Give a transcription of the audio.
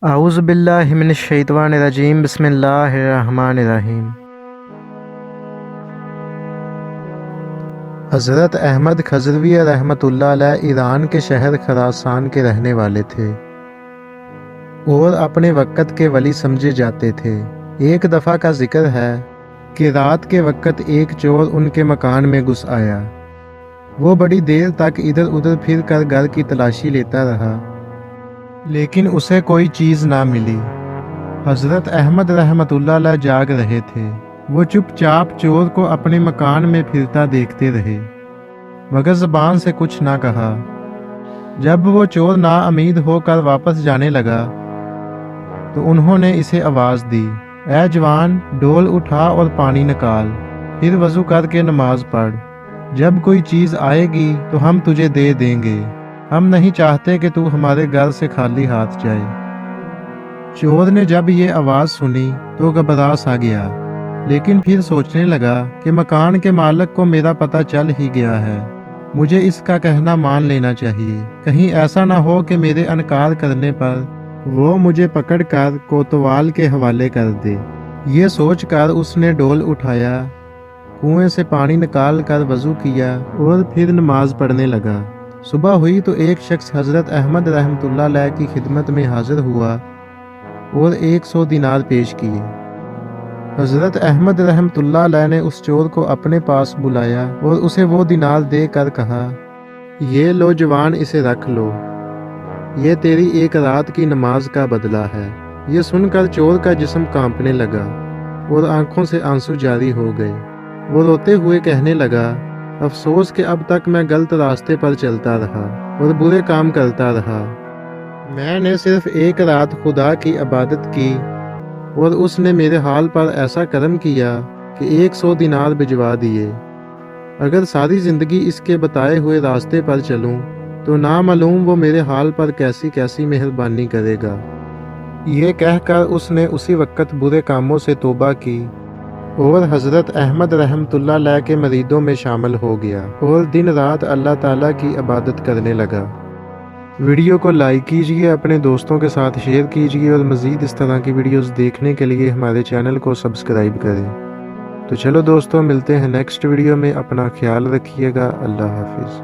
اعوذ باللہ من الشیطان الرجیم بسم اللہ الرحمن الرحیم۔ حضرت احمد خضروی رحمۃ اللہ علیہ ایران کے شہر خراسان کے رہنے والے تھے اور اپنے وقت کے ولی سمجھے جاتے تھے۔ ایک دفعہ کا ذکر ہے کہ رات کے وقت ایک چور ان کے مکان میں گھس آیا۔ وہ بڑی دیر تک ادھر ادھر پھر کر گھر کی تلاشی لیتا رہا لیکن اسے کوئی چیز نہ ملی۔ حضرت احمد رحمۃ اللہ علیہ جاگ رہے تھے۔ وہ چپ چاپ چور کو اپنے مکان میں پھرتا دیکھتے رہے مگر زبان سے کچھ نہ کہا۔ جب وہ چور نا امید ہو کر واپس جانے لگا تو انہوں نے اسے آواز دی، اے جوان، ڈول اٹھا اور پانی نکال، پھر وضو کر کے نماز پڑھ۔ جب کوئی چیز آئے گی تو ہم تجھے دے دیں گے، ہم نہیں چاہتے کہ تو ہمارے گھر سے خالی ہاتھ جائے۔ چور نے جب یہ آواز سنی تو گھبرا سا گیا لیکن پھر سوچنے لگا کہ مکان کے مالک کو میرا پتہ چل ہی گیا ہے، مجھے اس کا کہنا مان لینا چاہیے، کہیں ایسا نہ ہو کہ میرے انکار کرنے پر وہ مجھے پکڑ کر کوتوال کے حوالے کر دے۔ یہ سوچ کر اس نے ڈول اٹھایا، کنویں سے پانی نکال کر وضو کیا اور پھر نماز پڑھنے لگا۔ صبح ہوئی تو ایک شخص حضرت احمد رحمۃ اللہ علیہ کی خدمت میں حاضر ہوا اور 100 دینار پیش کیے۔ حضرت احمد رحمۃ اللہ علیہ نے اس چور کو اپنے پاس بلایا اور اسے وہ دینار دے کر کہا، یہ لو جوان، اسے رکھ لو، یہ تیری ایک رات کی نماز کا بدلہ ہے۔ یہ سن کر چور کا جسم کانپنے لگا اور آنکھوں سے آنسو جاری ہو گئے۔ وہ روتے ہوئے کہنے لگا، افسوس کہ اب تک میں غلط راستے پر چلتا رہا اور برے کام کرتا رہا۔ میں نے صرف ایک رات خدا کی عبادت کی اور اس نے میرے حال پر ایسا کرم کیا کہ 100 دینار بھجوا دیے۔ اگر ساری زندگی اس کے بتائے ہوئے راستے پر چلوں تو نامعلوم وہ میرے حال پر کیسی کیسی مہربانی کرے گا۔ یہ کہہ کر اس نے اسی وقت برے کاموں سے توبہ کی اور حضرت احمد رحمۃ اللہ علیہ کے مریدوں میں شامل ہو گیا اور دن رات اللہ تعالیٰ کی عبادت کرنے لگا۔ ویڈیو کو لائک کیجئے، اپنے دوستوں کے ساتھ شیئر کیجئے اور مزید اس طرح کی ویڈیوز دیکھنے کے لیے ہمارے چینل کو سبسکرائب کریں۔ تو چلو دوستوں، ملتے ہیں نیکسٹ ویڈیو میں، اپنا خیال رکھیے گا، اللہ حافظ۔